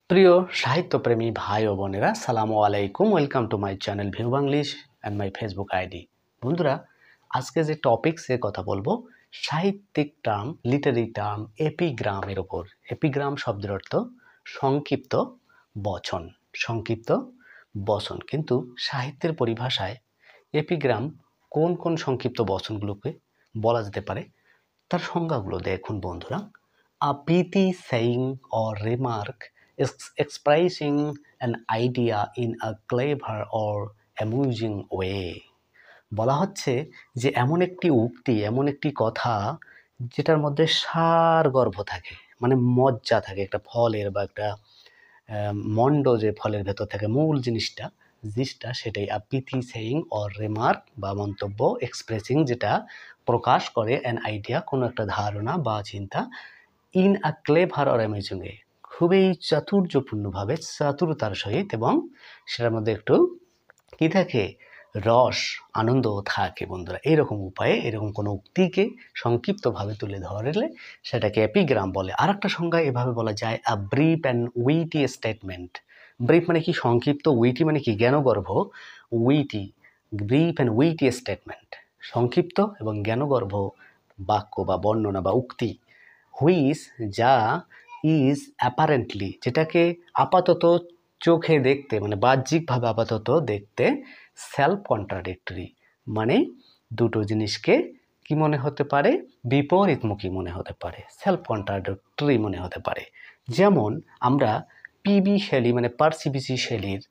প্রিয় সাহিত্যপ্রেমী ভাই ও বোনেরা, সালামু আলাইকুম। Welcome to my channel view Banglish and my Facebook ID. বন্ধুরা, আজকে যে টপিক্সে কথা বলবো সাহিত্যিক টার্ম, লিটারি টার্ম এপিগ্রামের ওপর। এপিগ্রাম শব্দের অর্থ সংক্ষিপ্ত বচন। সংক্ষিপ্ত বচন, কিন্তু সাহিত্যের পরিভাষায় এপিগ্রাম কোন কোন সংক্ষিপ্ত বচনগুলোকে বলা যেতে পারে তার সংজ্ঞাগুলো দেখুন বন্ধুরা। A pithy saying or remark is expressing an idea in a clever or amusing way. বলা হচ্ছে যে এমন একটি উক্তি, এমন একটি কথা যেটার মধ্যে সারগর্ভ থাকে, মানে মজ্জা থাকে, একটা ফলের বা একটা মণ্ড যে ফলের ভেতর থাকে, মূল জিনিসটা সেটাই আ পিথি সেইং অর রিমার্ক বা মন্তব্য, এক্সপ্রেসিং যেটা প্রকাশ করে অ্যান আইডিয়া কোনো একটা ধারণা বা চিন্তা, in a clever or amazing way খুবই চাতুর্যপূর্ণভাবে, চাতুরতার সহিত, এবং সেটার মধ্যে একটু কী থাকে, রস, আনন্দ থাকে বন্ধুরা। এইরকম উপায়ে এরকম কোনো উক্তিকে সংক্ষিপ্তভাবে তুলে ধরলে সেটাকে এপিগ্রাম বলে। আর একটা সংজ্ঞা এভাবে বলা যায়, a brief and witty statement. Brief মানে কি সংক্ষিপ্ত, উইটি মানে কি জ্ঞানগর্ভ। Witty, brief and witty statement, সংক্ষিপ্ত এবং জ্ঞানগর্ভ বাক্য বা বর্ণনা বা উক্তি। হুইচ, যা, ইজ অ্যাপারেন্টলি, যেটাকে আপাতত চোখে দেখতে, মানে বাহ্যিকভাবে আপাতত দেখতে সেলফ কন্ট্রাডিক্টরি, মানে দুটো জিনিসকে কি মনে হতে পারে, বিপরীতমুখী মনে হতে পারে, সেলফ কন্ট্রাডিক্টরি মনে হতে পারে। যেমন আমরা পিবি শেলি মানে পার্সি বিসি শেলির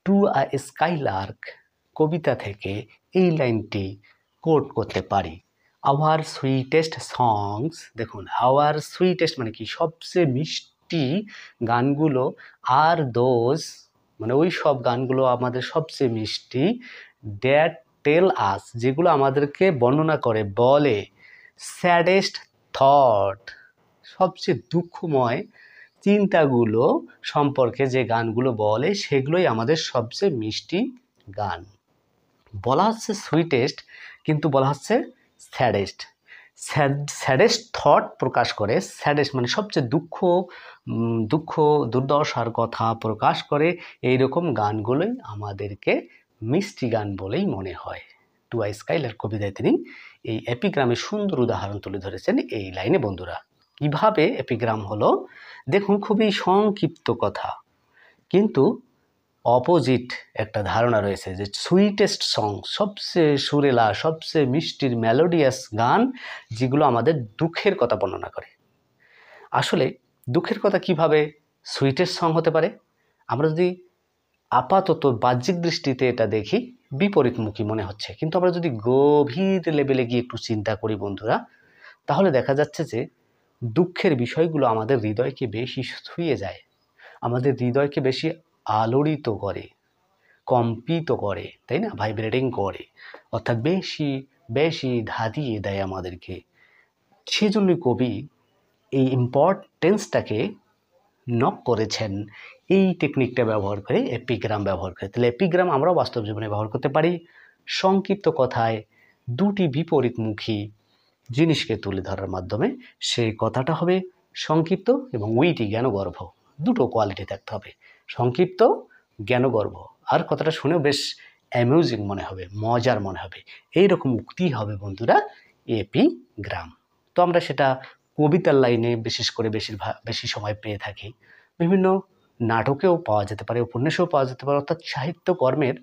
টু আ স্কাইলার্ক কবিতা থেকে এই লাইনটি কোট করতে পারি, আওয়ার সুইটেস্ট সংস। দেখুন, আওয়ার সুইটেস্ট মানে কি, সবচেয়ে মিষ্টি গানগুলো, আর দোজ মানে ওই সব গানগুলো আমাদের সবচেয়ে মিষ্টি, দ্যাট টেল আস যেগুলো আমাদেরকে বর্ণনা করে, বলে, স্যাডেস্ট থট সবচেয়ে দুঃখময় চিন্তাগুলো সম্পর্কে যে গানগুলো বলে সেগুলোই আমাদের সবচেয়ে মিষ্টি গান। বলা হচ্ছে সুইটেস্ট, কিন্তু বলা হচ্ছে স্যাডেস্ট। স্যাডেস্ট থট প্রকাশ করে, স্যাডেস্ট মানে সবচেয়ে দুঃখ দুর্দশার কথা প্রকাশ করে, এইরকম গানগুলোই আমাদেরকে মিষ্টি গান বলেই মনে হয়। টু আ স্কাইলার কবিতায় তিনি এই এপিগ্রামের সুন্দর উদাহরণ তুলে ধরেছেন এই লাইনে বন্ধুরা। কিভাবে এপিগ্রাম হলো দেখুন, খুবই সংক্ষিপ্ত কথা, কিন্তু অপোজিট একটা ধারণা রয়েছে যে সুইটেস্ট সং, সবচেয়ে সুরেলা, সবচেয়ে মিষ্টির মেলোডিয়াস গান, যেগুলো আমাদের দুঃখের কথা বর্ণনা করে। আসলে দুঃখের কথা কিভাবে সুইটেস্ট সং হতে পারে? আমরা যদি আপাতত বাহ্যিক দৃষ্টিতে এটা দেখি বিপরীতমুখী মনে হচ্ছে, কিন্তু আমরা যদি গভীর লেভেলে গিয়ে একটু চিন্তা করি বন্ধুরা, তাহলে দেখা যাচ্ছে যে দুঃখের বিষয়গুলো আমাদের হৃদয়কে বেশি ছুঁয়ে যায়, আমাদের হৃদয়কে বেশি আলোড়িত করে, কম্পিত করে, তাই না, ভাইব্রেটিং করে, অর্থাৎ বেশি বেশি ধাঁধিয়ে দেয় আমাদেরকে। সেজন্যই কবি এই ইম্পর্টেন্সটাকে নক করেছেন এই টেকনিকটা ব্যবহার করে, এপিগ্রাম ব্যবহার করে। তাহলে এপিগ্রাম আমরাও বাস্তব জীবনে ব্যবহার করতে পারি। সংক্ষিপ্ত কথায় দুটি বিপরীতমুখী জিনিসকে তুলে ধরার মাধ্যমে সেই কথাটা হবে সংক্ষিপ্ত এবং উইটি, জ্ঞানগর্ভ। দুটো কোয়ালিটি থাকতে হবে, সংক্ষিপ্ত, জ্ঞানগর্ভ, আর কথাটা শুনেও বেশ অ্যামিউজিং মনে হবে, মজার মনে হবে। এইরকম উক্তি হবে বন্ধুরা এপিগ্রাম। তো আমরা সেটা কবিতার লাইনে বিশেষ করে বেশি সময় পেয়ে থাকি, বিভিন্ন নাটকেও পাওয়া যেতে পারে, উপন্যাসেও পাওয়া যেতে পারে, অর্থাৎ সাহিত্যকর্মের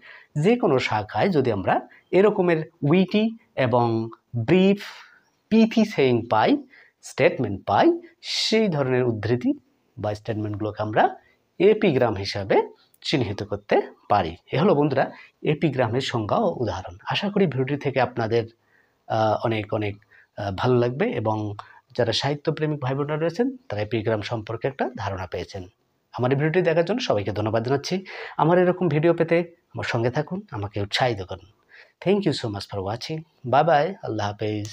যে কোনো শাখায় যদি আমরা এরকমের উইটি এবং ব্রিফ পিথি সেইং পাই, স্টেটমেন্ট পাই, সেই ধরনের উদ্ধৃতি বা স্টেটমেন্টগুলোকে আমরা এপিগ্রাম হিসাবে চিহ্নিত করতে পারি। এ হলো বন্ধুরা এপিগ্রামের সংজ্ঞা ও উদাহরণ। আশা করি ভিডিওটি থেকে আপনাদের অনেক অনেক ভালো লাগবে, এবং যারা সাহিত্যপ্রেমিক ভাই বোনেরা রয়েছেন তারা এপিগ্রাম সম্পর্কে একটা ধারণা পেয়েছেন। আমার এই ভিডিওটি দেখার জন্য সবাইকে ধন্যবাদ জানাচ্ছি। আমার এরকম ভিডিও পেতে আমার সঙ্গে থাকুন, আমাকে উৎসাহিত করুন। Thank you so much for watching. Bye bye, আল্লাহ হাফেজ।